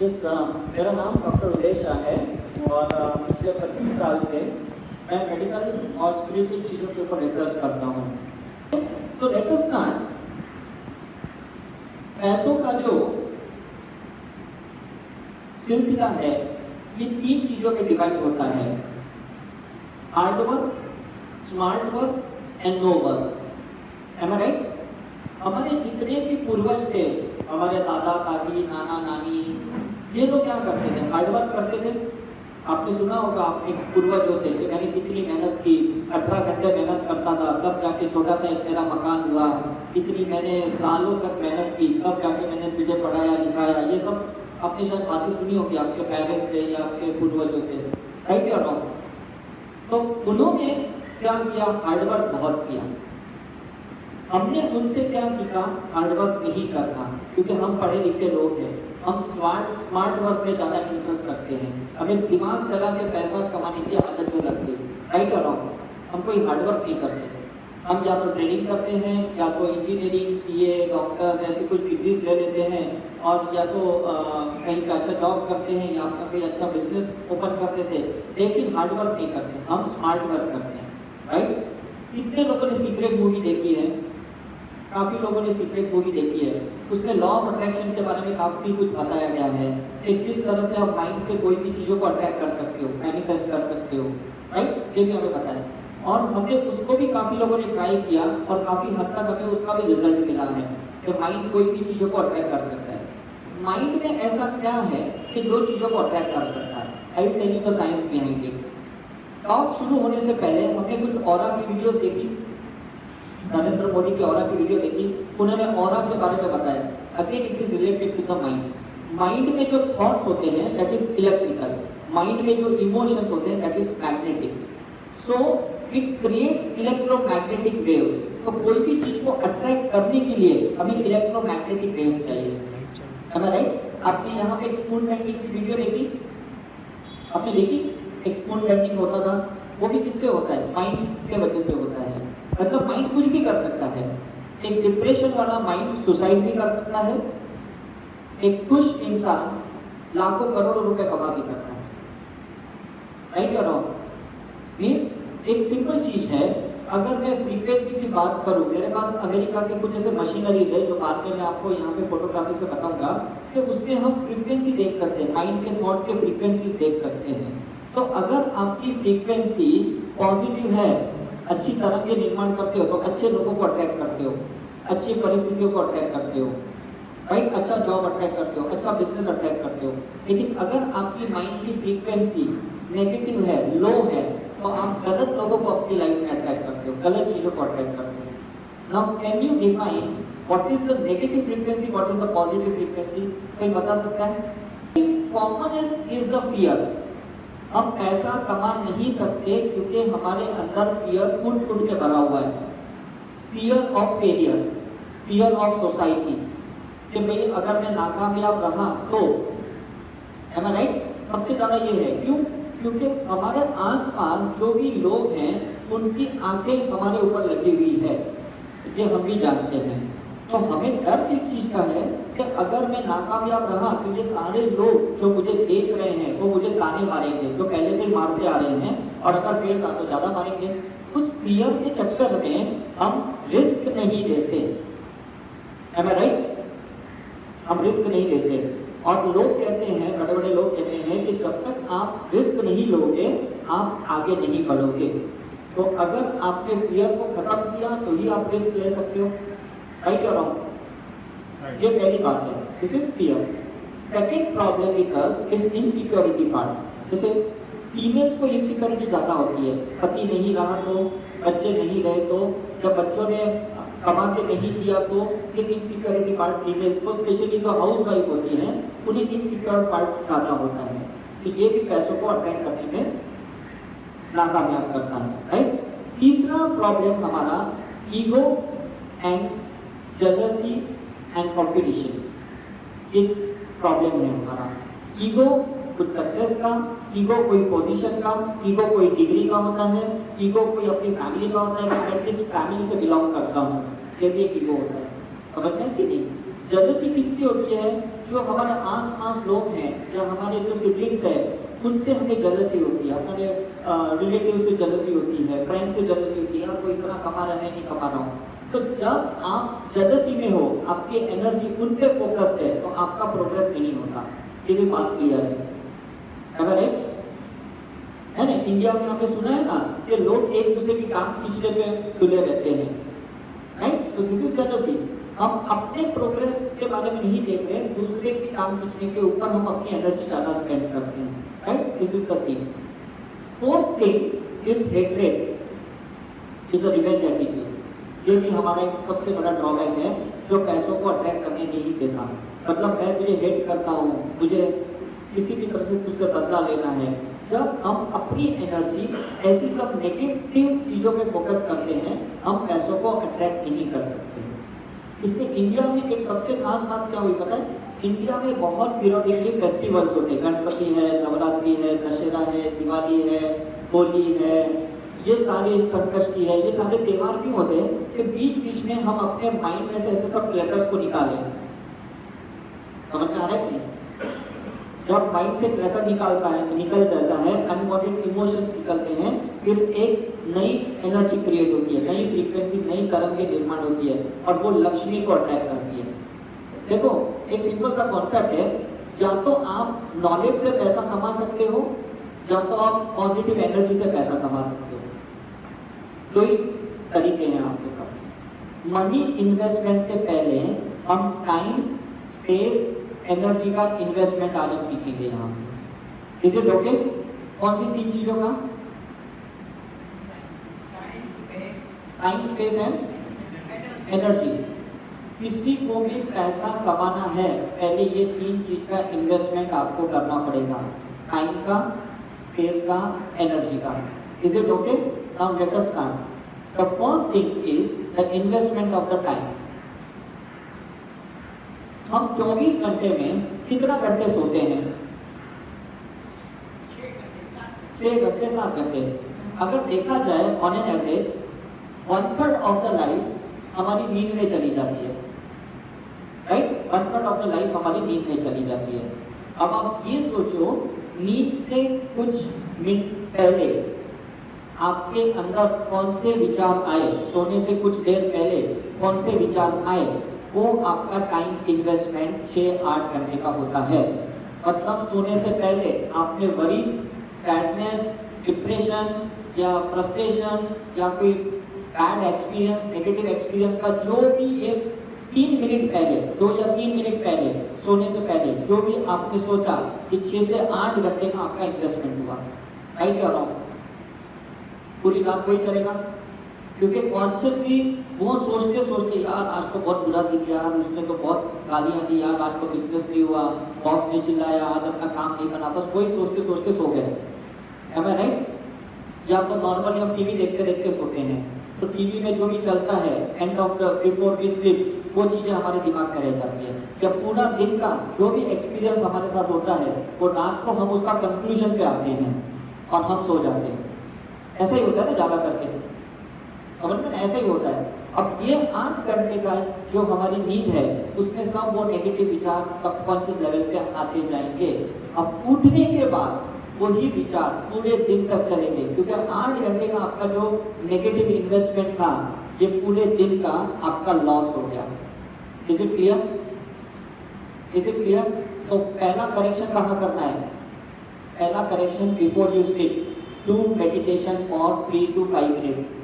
मेरा नाम डॉक्टर उदय शाह है और पिछले 25 साल से मैं मेडिकल और स्पिरिचुअल चीज़ों के ऊपर रिसर्च करता हूँ। So let us start. पैसों का जो सिलसिला है ये 3 चीज़ों में डिवाइड होता है: hard work, smart work and no work. Am I right? हमारे जितने भी पूर्वज थे, हमारे दादा दादी नाना नानी, ये लोग क्या करते थे? हार्ड वर्क करते थे। आपने सुना होगा अपने पूर्वजों से कि मैंने कितनी मेहनत की, 18 घंटे मेहनत करता था तब जाके छोटा सा एक मेरा मकान हुआ, इतनी मैंने सालों तक मेहनत की तब जाके मैंने तुझे पढ़ाया लिखाया। ये सब आपने शायद बातें सुनी होगी आपके पेरेंट्स से या आपके पूर्वजों से, राइट या रॉन्ग? तो उन्होंने क्या किया? हार्ड वर्क बहुत किया। हमने उनसे क्या सीखा? हार्ड वर्क नहीं करना, क्योंकि हम पढ़े लिखे लोग हैं। हम स्मार्ट वर्क में ज़्यादा इंटरेस्ट रखते हैं। हमें दिमाग चला के पैसा कमाने की आदत में लगती है, राइट और रॉन्ग? हम कोई हार्ड वर्क नहीं करते। हम या तो ट्रेनिंग करते हैं, या तो इंजीनियरिंग, सीए, डॉक्टर्स ऐसी कुछ डिग्रीज ले लेते हैं, और या तो कहीं पे अच्छा जॉब करते हैं या अपना कोई अच्छा बिजनेस ओपन करते थे, लेकिन हार्ड वर्क नहीं करते। हम स्मार्ट वर्क करते हैं, राइट? कितने लोगों ने सीक्रेट मूवी देखी है? काफी लोगों ने सीक्रेट मूवी देखी है। उसमें लॉ ऑफ अट्रैक्शन के बारे में काफी कुछ बताया गया है कि किस तरह से आप माइंड से कोई भी चीजों को अट्रैक्ट कर सकते हो, मैनिफेस्ट कर सकते हो, राइट? ये भी हमें पता है और हमने उसको भी काफी लोगों ने ट्राई किया और काफी हद तक हमें उसका भी रिजल्ट मिला है कि माइंड कोई भी चीजों को अट्रैक्ट कर सकता है। माइंड में ऐसा क्या है कि जो चीजों को अट्रैक्ट कर सकता है? I will tell you the science behind it. Talk शुरू होने से पहले हमने कुछ ऑरा की वीडियोस देखी, नरेंद्र मोदी की ऑरा की वीडियो देखी, उन्होंने ऑरा के बारे में बताया। Again it is related to the mind. Mind में जो थॉट्स होते हैं दैट इज इलेक्ट्रिकल, माइंड में जो इमोशंस होते हैं that is magnetic. So it creates electromagnetic waves. तो कोई भी चीज को अट्रैक्ट करने के लिए हमें इलेक्ट्रोमैग्नेटिक वेव्स चाहिए, है ना, राइट? आपने यहाँ पे एक स्पून बेंडिंग की वीडियो देखी, आपने देखी? एक स्पून बेंडिंग होता था, वो भी किससे होता है? माइंड के वजह से होता है। मतलब माइंड कुछ भी कर सकता है। एक डिप्रेशन वाला माइंड सुसाइड भी कर सकता है। एक खुश इंसान लाखों करोड़ों रुपए कमा भी सकता है, राइट या रॉन्ग? मीन्स एक सिंपल चीज है, अगर मैं फ्रीक्वेंसी की बात करूं, मेरे पास अमेरिका के कुछ ऐसे मशीनरीज है जो बाद में मैं आपको यहाँ पे फोटोग्राफी से बताऊंगा कि उसमें हम फ्रीक्वेंसी देख सकते हैं, माइंड के थॉट्स के फ्रीक्वेंसीज देख सकते हैं। तो अगर आपकी फ्रीक्वेंसी पॉजिटिव है, अच्छी तरंग के निर्माण करते हो, तो अच्छे लोगों को अट्रैक्ट करते हो, अच्छी परिस्थितियों को अट्रैक्ट करते हो, राइट? अच्छा जॉब अट्रैक्ट करते हो, अच्छा बिजनेस अट्रैक्ट करते हो। लेकिन अगर आपकी माइंड की फ्रीक्वेंसी नेगेटिव है, लो है, तो आप गलत लोगों को अपनी लाइफ में अट्रैक्ट करते हो, गलत चीजों को अट्रैक्ट करते हो। Now can you define what is the negative frequency, what is the positive frequency? कोई बता सकता है? Commonest is the fear. हम पैसा कमा नहीं सकते क्योंकि हमारे अंदर फियर कूट कूट के भरा हुआ है। Fear of failure, fear of society, कि भाई अगर मैं नाकामयाब रहा तो, है ना, राइट? सबसे ज्यादा ये है। क्यों? क्योंकि हमारे आसपास जो भी लोग हैं उनकी आंखें हमारे ऊपर लगी हुई है, ये हम भी जानते हैं। तो हमें डर किस चीज का है कि अगर मैं नाकामयाब रहा तो ये सारे लोग जो मुझे देख रहे हैं वो मुझे ताने मारेंगे, जो पहले से ही मारते आ रहे हैं, और अगर फेल रहा तो ज्यादा मारेंगे। उस फियर के चक्कर में हम रिस्क नहीं लेते, है ना, राइट? हम रिस्क नहीं लेते। और लोग कहते हैं, बड़े बड़े लोग कहते हैं कि जब तक आप रिस्क नहीं लोगे आप आगे नहीं बढ़ोगे। तो अगर आपने फियर को खत्म किया तो ही आप रिस्क ले सकते हो, राइट और रॉन्ग? ये पहली बात है, this is fear. Second problem with us is insecurity part. जैसे फीमेल्स को इनसिक्योरिटी ज्यादा होती है, पति नहीं रहा तो, बच्चे नहीं रहे तो, जब बच्चों ने कमा के नहीं दिया तो, एक इनसिक्योरिटी पार्ट फीमेल्स को, स्पेशली जो हाउस वाइफ होती हैं, उन्हें इनसिक्योर पार्ट ज्यादा होता है। तो ये भी पैसों को अट्रैक्ट करने में नाकामयाब करता है, राइट? तीसरा प्रॉब्लम हमारा ego and jealousy and competition. एक प्रॉब्लम है हमारा ईगो, कुछ सक्सेस का ईगो, कोई पोजीशन का ईगो, कोई डिग्री का होता है ईगो, कोई अपनी फैमिली का होता है कि मैं किस फैमिली से बिलोंग करता हूँ, ये भी एक ईगो होता है। समझ में कि नहीं? जेलसी किसकी होती है? जो हमारे आस-पास लोग हैं या हमारे जो सिबलिंग्स हैं उनसे हमें जेलसी होती है, हमारे रिलेटिव से जेलसी होती है, फ्रेंड से जेलसी होती है, यार कोई इतना कमा रहा है मैं नहीं कमा रहा हूँ। तो जब आप जेलसी में हो, आपकी एनर्जी उन पे फोकस्ड है, तो आपका प्रोग्रेस नहीं होता। ये भी बात क्लियर है ना? इंडिया में आपने सुना है ना कि लोग एक दूसरे की टांग खींचने पे तुले रहते हैं, राइट? तो दिस इज जेलसी। हम अपने प्रोग्रेस के बारे में नहीं देख रहे, दूसरे की टांग खींचने के ऊपर हम अपनी एनर्जी ज्यादा स्पेंड करते हैं, right? This is the thing. Fourth thing is hatred, is a revenge attitude. ये भी हमारा एक सबसे बड़ा ड्रॉबैक है जो पैसों को अट्रैक्ट करने नहीं देता। मतलब मैं तुझे हेट करता हूँ, मुझे किसी भी तरह से तुझसे बदला लेना है। जब हम अपनी एनर्जी ऐसी सब नेगेटिव चीजों पे फोकस करते हैं, हम पैसों को अट्रैक्ट नहीं कर सकते। इसमें इंडिया में एक सबसे खास बात क्या हुई पता है? इंडिया में बहुत पीरियडिकली फेस्टिवल्स होते हैं, गणपति है, नवरात्रि है, दशहरा है, दिवाली है, होली है, ये सारे संकष्टी है, ये सारे त्योहार क्यों होते हैं कि बीच बीच में हम अपने माइंड में से ऐसे सब क्लटर्स को निकालें। समझ में आ रहा है कि नहीं? जब माइंड से क्लटर निकल जाता है, अनवांटेड इमोशंस निकलते हैं, फिर एक नई एनर्जी क्रिएट होती है, नई फ्रीक्वेंसी, नई कर्म के निर्माण होती है और वो लक्ष्मी को अट्रैक्ट करती है। देखो एक सिंपल सा कॉन्सेप्ट है, या तो आप नॉलेज से पैसा कमा सकते हो या तो आप पॉजिटिव एनर्जी से पैसा कमा सकते हो। दो ही तरीके हैं आपके पास। मनी इन्वेस्टमेंट के पहले हम टाइम, स्पेस, एनर्जी का इन्वेस्टमेंट आज हम सीखेंगे यहाँ। Is it okay? कौन सी तीन चीजों का? Time, space and energy. किसी को भी पैसा कमाना है, पहले ये तीन चीज का इन्वेस्टमेंट आपको करना पड़ेगा, टाइम का, स्पेस का, एनर्जी का। Is it okay? Now let us start. The first thing is the investment of the time. हम 24 घंटे में कितना घंटे सोते हैं? 6 घंटे 7 घंटे। अगर देखा जाए on an average 1/3 of the life हमारी नींद में चली जाती है, राइट? 1/3 ऑफ द लाइफ हमारी नींद में चली जाती है। अब आप ये सोचो, नींद से कुछ मिनट पहले आपके अंदर कौन से विचार आए, सोने से कुछ देर पहले कौन से विचार आए, वो आपका टाइम इन्वेस्टमेंट 6-8 घंटे का होता है। मतलब सोने से पहले आपने वरीज, सैडनेस, डिप्रेशन या फ्रस्ट्रेशन या कोई बैड एक्सपीरियंस, नेगेटिव एक्सपीरियंस का जो भी ये 3 मिनट पहले, 2 या 3 मिनट पहले, सोने से पहले जो भी आपने सोचा, कि 6 से 8 घंटे का आपका इन्वेस्टमेंट हुआ, राइट या रॉन्ग? पूरी रात वही चलेगा, क्योंकि कॉन्शियसली वो सोचते सोचते यार आज तो बहुत बुरा दिन, यार उसने तो बहुत गालियां दी, यार आज तो बिजनेस नहीं हुआ, बॉस ने चिल्लाया, आज अपना काम नहीं बना, बस वही सोचते सोचते सो गए। Am I right? या तो नॉर्मली हम टीवी देखते देखते सोते हैं, तो टीवी में जो भी चलता है end of the before we sleep, वो चीजें हमारे दिमाग में रह जाती है। जब पूरा दिन का जो भी एक्सपीरियंस हमारे साथ होता है, वो रात को हम उसका कंक्लूजन पे आते हैं और हम सो जाते हैं। ऐसा ही होता है ना ज्यादा करके, समझ में? ऐसा ही होता है। अब ये 8 घंटे का जो हमारी नींद है, उसमें सब वो नेगेटिव विचार सबकॉन्शियस लेवल पे आते जाएंगे। अब उठने के बाद वही विचार पूरे दिन तक चलेंगे, क्योंकि 8 घंटे का आपका जो नेगेटिव इन्वेस्टमेंट था, ये पूरे दिन का आपका लॉस हो गया। Is it clear? Is it clear? तो पहला करेक्शन कहाँ करना है? पहला correction before you sleep, do meditation for 3 to 5 minutes.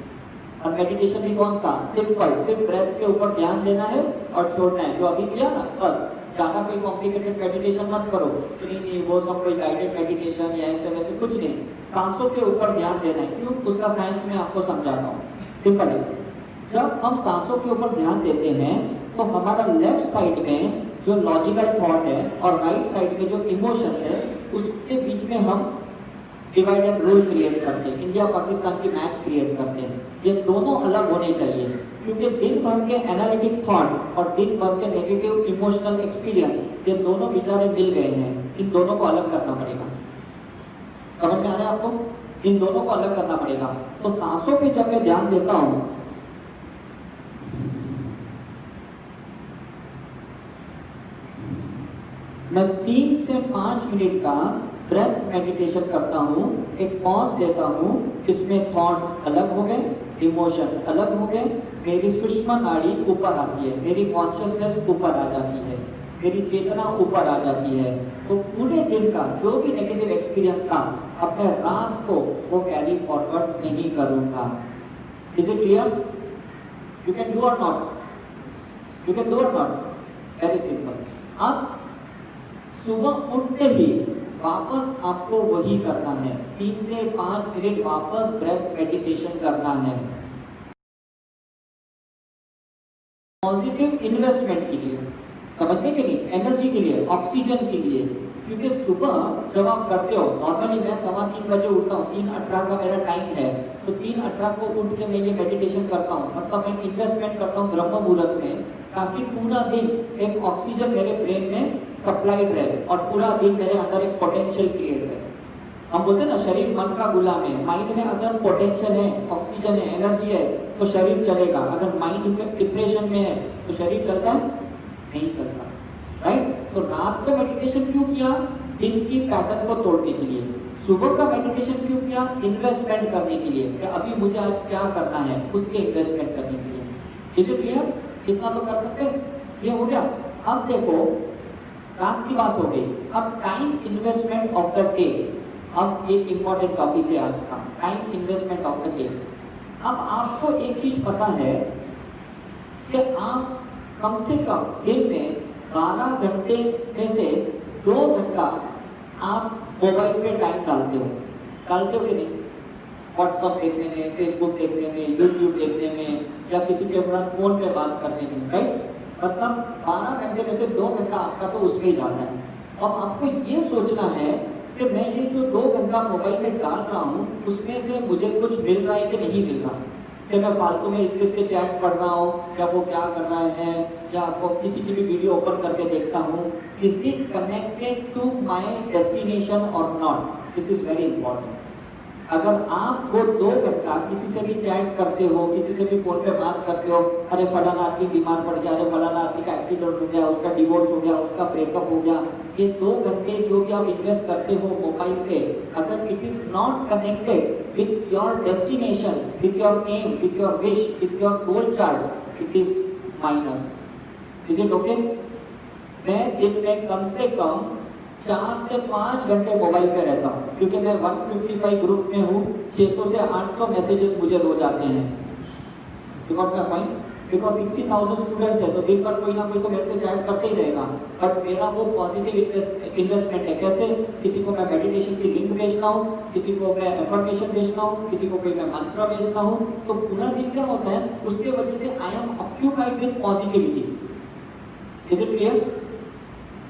और मेडिटेशन भी कौन सा? सिंपल, सिर्फ ब्रेथ के ऊपर ध्यान देना है और छोड़ना है, जो अभी किया ना, बस। ज्यादा कोई कॉम्प्लिकेटेड मेडिटेशन मत करो, नहीं वो सब कोई गाइडेड मेडिटेशन या ऐसे वैसे कुछ नहीं, सांसों के ऊपर ध्यान देना है। क्यों? उसका साइंस में आपको समझाता हूँ, सिंपल है। जब हम सांसों के ऊपर ध्यान देते हैं तो हमारा लेफ्ट साइड में जो लॉजिकल थॉट है और राइट साइड में जो इमोशंस है, उसके बीच में हम डिवाइड एंड रूल क्रिएट करते हैं, इंडिया पाकिस्तान की मैच क्रिएट करते हैं। ये दोनों अलग होने चाहिए, क्योंकि दिन भर के एनालिटिक थॉट और दिन भर के नेगेटिव इमोशनल एक्सपीरियंस, ये दोनों विचारें मिल गए हैं, इन दोनों को अलग करना पड़ेगा। समझ में आ रहा है आपको? इन दोनों को अलग करना पड़ेगा। तो सांसों पे जब मैं ध्यान देता हूं, मैं 3 से 5 मिनट का ब्रेथ मेडिटेशन करता हूँ, एक पॉज देता हूँ, इसमें थॉट्स अलग हो गए, इमोशंस अलग हो गए, मेरी सूक्ष्म नाड़ी ऊपर आती है, मेरी कॉन्शियसनेस ऊपर आ जाती है, मेरी चेतना ऊपर आ जाती है। तो पूरे दिन का जो भी नेगेटिव एक्सपीरियंस था, अब मैं रात को वो कैरी फॉरवर्ड नहीं करूंगा। Is it clear? You can do और नॉट? यू कैन डू और नॉट? Very simple. अब सुबह उठते ही वापस आपको वही करना है, 3 से 5 मिनट वापस ब्रेथ मेडिटेशन करना है, पॉजिटिव इन्वेस्टमेंट के लिए, समझने के लिए, एनर्जी के लिए, ऑक्सीजन के लिए। क्योंकि सुबह जब आप करते हो, नॉर्मली मैं 3:15 बजे उठता हूँ, 3:18 का मेरा टाइम है, तो 3:18 को उठ के मैं ये मेडिटेशन करता हूँ, मतलब मैं इन्वेस्टमेंट करता हूँ ब्रह्म मुहूर्त में, ताकि पूरा दिन एक ऑक्सीजन मेरे ब्रेन में सप्लाइड रहे और पूरा दिन मेरे अंदर एक पोटेंशियल क्रिएट रहे। हम बोलते हैं ना, शरीर मन का गुलाम है। माइंड में अगर पोटेंशियल है, ऑक्सीजन है, एनर्जी है, तो शरीर चलेगा। अगर माइंड में डिप्रेशन में है तो शरीर चलता है? नहीं चलता, राइट? तो रात को मेडिटेशन क्यों किया? दिन की पैटर्न को तोड़ने के लिए। सुबह का मेडिटेशन क्यों किया? इन्वेस्टमेंट करने के लिए, कि अभी मुझे आज क्या करना है, उसके इन्वेस्टमेंट करने के लिए। Is it clear? इतना तो कर सकते हैं? ये हो गया। अब देखो, रात की बात हो गई, अब time investment of the day. अब एक इंपॉर्टेंट टॉपिक है आज का, time investment of the day. अब आपको एक चीज पता है कि आप कम से कम दिन में 12 घंटे में से 2 घंटा आप मोबाइल पे टाइम डालते हो कि नहीं? व्हाट्सएप देखने में, फेसबुक देखने में, यूट्यूब देखने में, या किसी के साथ फोन पे बात करने में, राइट? मतलब 12 घंटे में से 2 घंटा आपका तो उसमें ही जाना है। अब आपको ये सोचना है कि मैं ये जो 2 घंटा मोबाइल में डाल रहा हूँ, उसमें से मुझे कुछ मिल रहा है कि नहीं मिल रहा, कि मैं फालतू में इसके चैट पढ़ रहा हूँ, या वो क्या कर रहे हैं, या आपको किसी की भी वीडियो ओपन करके देखता हूँ। Is it connected to my destination और not? This is very important. अगर आप वो 2 घंटा किसी से भी चैट करते हो, किसी से भी फोन पे बात करते हो, अरे फलाना आदमी बीमार पड़ गया, अरे फलाना आदमी का एक्सीडेंट हो गया, उसका डिवोर्स हो गया, उसका ब्रेकअप हो गया, ये 2 घंटे जो भी आप इन्वेस्ट करते हो मोबाइल पे, अगर it is not connected with your destination, with your aim, with your wish, with your goal chart, it is minus. Is it okay? मैं दिन में कम से कम 4 से 5 घंटे मोबाइल पे रहता हूँ, क्योंकि मैं 155 ग्रुप में हूँ, 600 से 800 मैसेजेस मुझे रोज आते हैं। बिकॉज 60,000 स्टूडेंट्स है, तो दिन भर कोई ना कोई तो मैसेज ऐड करते ही रहेगा। बट मेरा वो पॉजिटिव इन्वेस्टमेंट है। कैसे? किसी को मैं मेडिटेशन की लिंक भेजना हूँ, किसी को मैं एफर्मेशन भेजना हूँ, किसी को कोई मैं मंत्र भेजना हूँ, तो पूरा दिन क्या होता है, उसके वजह से I am occupied with positivity. Is it clear?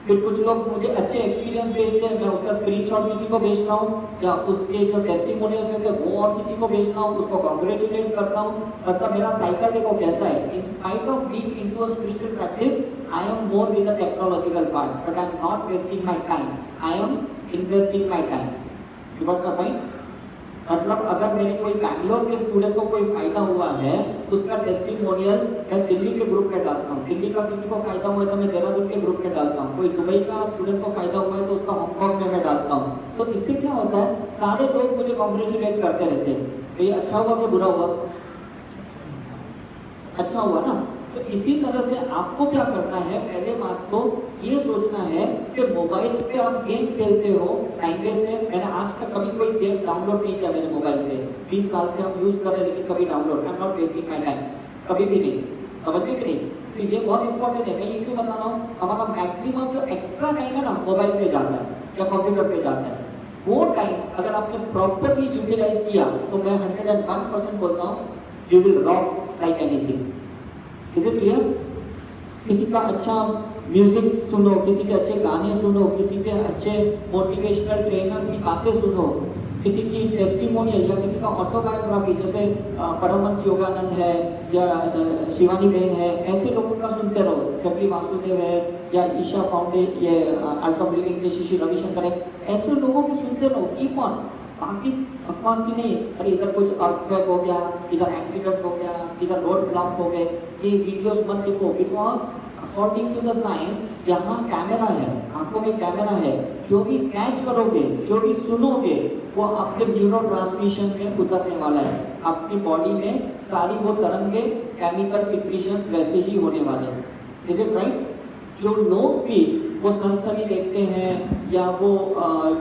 फिर कुछ लोग मुझे अच्छे एक्सपीरियंस भेजते हैं, मैं उसका स्क्रीनशॉट किसी को भेजता हूँ, या उसके जो टेस्टिमोनियल्स होते हैं वो और किसी को भेजता हूँ, उसको कॉन्ग्रेचुलेट करता हूँ। मतलब मेरा साइकिल देखो कैसा है। In spite of being into a spiritual practice, I am more with the technological part, but I am not wasting my time, I am investing my time. You got the point? मतलब अगर मेरे कोई बैंगलोर के student को कोई फायदा हुआ है, उसका टेस्टिमोनियल मैं दिल्ली के ग्रुप में डालता हूँ। दिल्ली का किसी को फायदा हुआ है तो मैं देहरादून के ग्रुप में डालता हूँ। कोई दुबई का स्टूडेंट को फायदा हुआ है तो उसका हांगकांग में मैं डालता हूँ। तो इससे क्या होता है, सारे लोग मुझे कॉन्ग्रेचुलेट करते रहते हैं। तो ये अच्छा हुआ कि बुरा हुआ? अच्छा हुआ ना। तो इसी तरह से आपको क्या करना है, पहले बात तो ये सोचना है कि मोबाइल पे आप गेम खेलते हो, टाइम वेस्ट है। मैंने आज तक कभी कोई गेम डाउनलोड नहीं किया मेरे मोबाइल पे। 20 साल से हम यूज कर रहे हैं, लेकिन कभी download, I am not wasting my time, कभी भी नहीं। समझ में कि नहीं? तो ये बहुत इंपॉर्टेंट है। मैं ये क्यों बता रहा हूँ, हमारा मैक्सिमम जो एक्स्ट्रा टाइम है ना, मोबाइल पे जाता है या कंप्यूटर पे जाता है। वो टाइम अगर आपने प्रॉपरली यूटिलाइज किया तो मैं 101% बोलता हूँ, you will rock like anything. Is it clear? किसी का अच्छा म्यूजिक सुनो, किसी के अच्छे गाने सुनो, किसी के अच्छे मोटिवेशनल ट्रेनर की बातें सुनो, किसी की टेस्टिमोनियल या किसी का ऑटोबायोग्राफी, जैसे परमहंस योगानंद है या शिवानी बहन है, ऐसे लोगों का सुनते रहो। चक्री वासुदेव है या ईशा फाउंडे, ये आर्ट ऑफ लिविंग के श्री रविशंकर है, ऐसे लोगों के सुनते रहो। Keep on. बाकी बकवास की नहीं, अरे इधर कुछ अर्थक्वेक हो गया, इधर एक्सीडेंट हो गया, इधर रोड ब्लॉक हो गए, ये वीडियोस मत देखो। Because according to the science यहाँ कैमरा है, आंखों में कैमरा है, जो भी कैच करोगे, जो भी सुनोगे, वो आपके न्यूरो ट्रांसमिशन में उतरने वाला है, आपकी बॉडी में सारी वो तरंगे केमिकल सिक्रीशंस वैसे ही होने वाले हैं। Is it right? जो लोग भी वो सनसनी देखते हैं या वो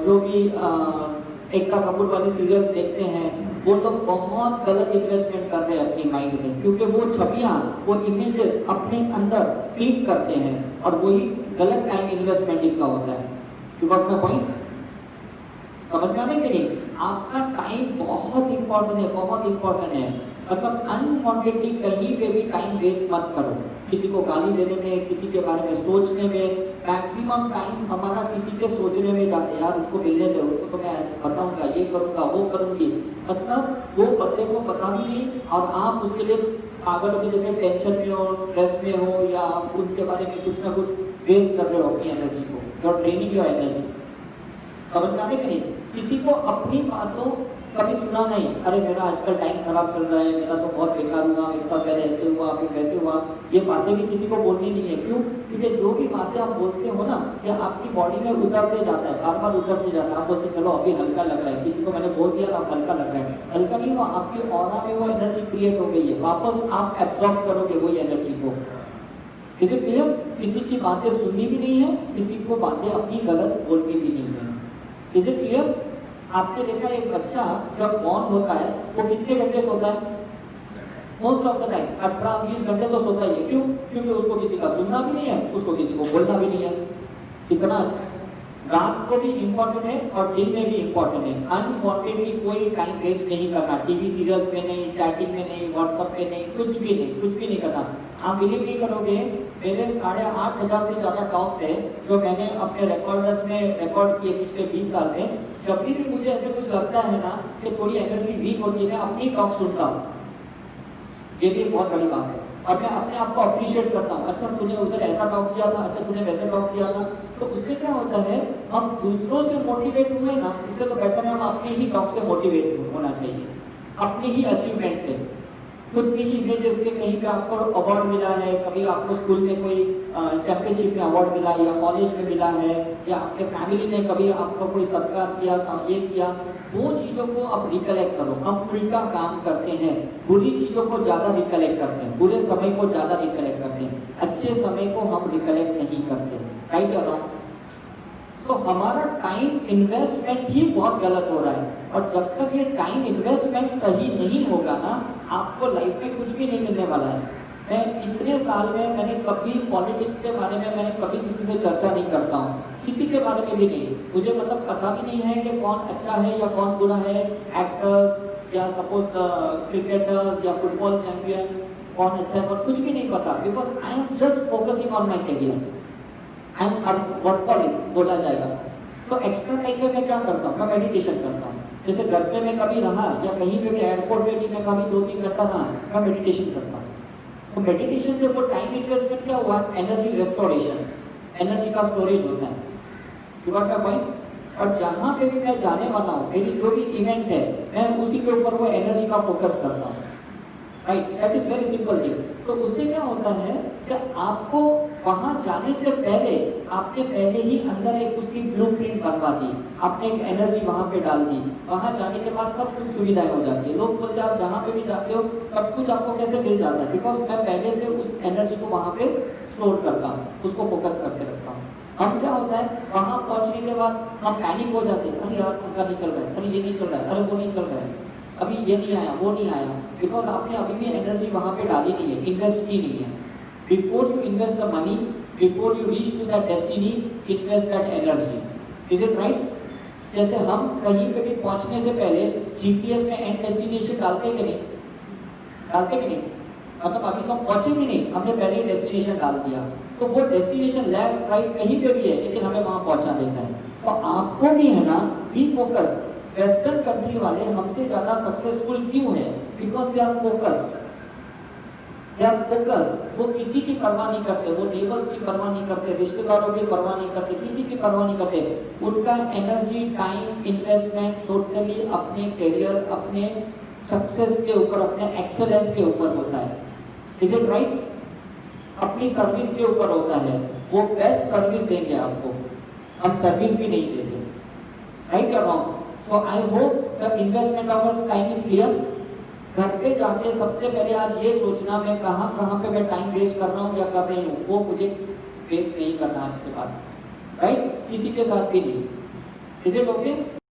जो भी एकता कपूर वाले सीरियल्स देखते हैं, वो लोग बहुत गलत इन्वेस्टमेंट कर रहे हैं अपनी माइंड में, क्योंकि वो छवियां, वो इमेजेस अपने अंदर क्लिक करते हैं और वही गलत टाइम इन्वेस्टमेंट इनका होता है। You got my point? समझ में आ रहा है कि नहीं? आपका टाइम बहुत इंपॉर्टेंट है, बहुत इंपॉर्टेंट है। मतलब अनवांटेडली कहीं पे भी टाइम वेस्ट मत करो। किसी को गाली देने में, किसी के बारे में सोचने में, मैक्सिमम टाइम हमारा किसी के सोचने में जाते हैं, यार उसको मिलने दे, उसको तो मैं बताऊंगा, ये करूंगा, वो करूंगी। मतलब वो बंदे को पता भी नहीं और आप उसके लिए पागलों के जैसे टेंशन में हो, स्ट्रेस में हो, या आप उनके बारे में कुछ ना कुछ वेस्ट कर रहे हो अपनी एनर्जी को, योर ट्रेनिंग योर एनर्जी। समझ में आने के नहीं? किसी को अपनी बातों कभी सुना नहीं, अरे मेरा आजकल टाइम खराब चल रहा है, मेरा तो बहुत बेकार हुआ, मेरे साथ पहले ऐसे हुआ, फिर वैसे हुआ, ये बातें भी किसी को बोलनी नहीं है। क्यों? क्योंकि जो भी बातें आप बोलते हो ना, ये आपकी बॉडी में उतरते जाता है, बार बार उतरते जाता है। आप बोलते चलो अभी हल्का लग रहा है, किसी को मैंने बोल दिया ना हल्का लग रहा है, हल्का नहीं हुआ, आपकी ऑरा में वो एनर्जी क्रिएट हो गई है, वापस आप एब्जॉर्ब करोगे वही एनर्जी को। Is it clear? किसी की बातें सुननी भी नहीं है, किसी को बातें अपनी गलत बोलनी भी नहीं है। Is it clear? आपने देखा एक बच्चा जब बॉर्न होता है वो कितने घंटे सोता है? मोस्ट ऑफ द टाइम 18-20 घंटे तो सोता ही है। क्यों? क्योंकि उसको किसी का सुनना भी नहीं है, उसको किसी को बोलना भी नहीं है। इतना अच्छा है। रात को भी इम्पोर्टेंट है और दिन में भी इम्पोर्टेंट है। अनवांटेडली कोई टाइम वेस्ट नहीं करना, टीवी सीरियल्स में नहीं, चैटिंग में नहीं, व्हाट्सएप पे नहीं, कुछ भी नहीं करना। आप बिलीव नहीं करोगे, मेरे 8,500 से ज्यादा टॉक्स है जो मैंने अपने रिकॉर्डर्स में रिकॉर्ड किए पिछले 20 साल में। जब भी मुझे ऐसे कुछ लगता है ना कि थोड़ी एनर्जी वीक होती है, मैं अपनी टॉक सुनता हूँ। ये भी एक बहुत बड़ी बात है। और मैं अपने आप को अप्रिशिएट करता हूँ, अच्छा तूने उधर ऐसा टॉक किया था, अच्छा तूने वैसे टॉक किया था। तो उससे क्या होता है, हम दूसरों से मोटिवेट हुए ना, इससे तो बेटर है हम अपने ही टॉक से मोटिवेट होना चाहिए, अपने ही अचीवमेंट से, खुद की ही इमेजेस के। कहीं पे आपको अवार्ड मिला है, कभी आपको स्कूल में कोई चैंपियनशिप में अवार्ड मिला या कॉलेज में मिला है, या आपके फैमिली ने कभी आपको कोई सत्कार किया, ये किया, वो चीजों को आप रिकलेक्ट करो। हम उल्टा काम करते हैं, बुरी चीजों को ज्यादा रिकलेक्ट करते हैं, बुरे समय को ज्यादा रिकलेक्ट करते हैं, अच्छे समय को हम रिकलेक्ट नहीं करते। राइट या रॉन्ग? तो हमारा टाइम इन्वेस्टमेंट ही बहुत गलत हो रहा है। और जब तक ये टाइम इन्वेस्टमेंट सही नहीं होगा ना, आपको लाइफ में कुछ भी नहीं मिलने वाला है। मैं इतने साल में मैंने कभी पॉलिटिक्स के बारे में मैंने कभी किसी से चर्चा नहीं करता हूँ, किसी के बारे में भी नहीं। मुझे मतलब पता भी नहीं है कि कौन अच्छा है या कौन बुरा है, एक्टर्स या सपोज क्रिकेटर्स या फुटबॉल चैंपियन, कौन अच्छा है, कुछ भी नहीं पता। Because I am just focusing on my career, I am workaholic बोला जाएगा। तो एक्स्ट्रा टाइम में मैं क्या करता हूँ, मैं मेडिटेशन करता हूँ। जैसे घर पे मैं कभी रहा या कहीं पे भी एयरपोर्ट पे भी मैं कभी 2-3 घंटा रहा, मैं मेडिटेशन करता हूँ। तो मेडिटेशन से वो टाइम इन्वेस्टमेंट क्या हुआ, एनर्जी रेस्टोरेशन, एनर्जी का स्टोरेज होता है। You got my point? और जहाँ पे भी मैं जाने वाला हूँ, मेरी जो भी इवेंट है, मैं उसी के ऊपर वो एनर्जी का फोकस करता हूँ। Right? That is very simple thing. तो उससे क्या होता है कि आपको वहां जाने से पहले आपने पहले ही अंदर एक उसकी ब्लूप्रिंट बनवा दी, आपने एक एनर्जी वहां पे डाल दी। वहां जाने के बाद सब सुख सुविधाएं हो जाती है। लोग बोलते हैं आप जहाँ पे भी जाते हो सब कुछ आपको कैसे मिल जाता है, बिकॉज मैं पहले से उस एनर्जी को वहां पे स्टोर करता हूँ, उसको फोकस करके रखता हूँ। हम क्या होता है, वहां पहुंचने के बाद हम पैनिक हो जाते हैं, अरे यार पंखा नहीं चल रहा है, अरे ये नहीं चल रहा है, अरे वो नहीं चल रहा है, अभी ये नहीं आया, वो नहीं आया, बिकॉज आपने अभी भी एनर्जी वहां पे डाली नहीं है, इन्वेस्ट की नहीं है। Before you invest the money, before you reach to that destiny, invest that energy. Is it right? जैसे हम कहीं पे भी पहुंचने से पहले जीपीएस में एंड डेस्टिनेशन डालते कि नहीं, डालते कि नहीं? मतलब अभी तो पहुंचे भी नहीं, हमने पहले ही डेस्टिनेशन डाल दिया, तो वो डेस्टिनेशन लेफ्ट राइट कहीं पे भी है, लेकिन हमें वहां पहुंचा देता है। तो आपको भी है ना, बी फोकस्ड। वेस्टर्न कंट्री वाले हमसे ज्यादा सक्सेसफुल क्यों है? Because they are focused, they are focused. वो किसी की परवाह नहीं करते, वो नेबर्स की परवाह नहीं करते, रिश्तेदारों की परवाह नहीं करते, किसी की परवाह नहीं करते। उनका एनर्जी, टाइम इन्वेस्टमेंट टोटली अपने करियर, अपने सक्सेस के ऊपर, अपने एक्सेलेंस के ऊपर होता है। Is it right? अपनी सर्विस के ऊपर होता है, वो बेस्ट सर्विस देंगे आपको, हम सर्विस भी नहीं देंगे, राइट और wrong. So I hope the investment of our time is clear. घर पे जाके सबसे पहले आज ये सोचना मैं कहाँ कहाँ पे मैं टाइम वेस्ट कर रहा हूँ या कर रही हूँ, वो मुझे वेस्ट नहीं करना आज के बाद, राइट, किसी के साथ भी नहीं। Is it okay?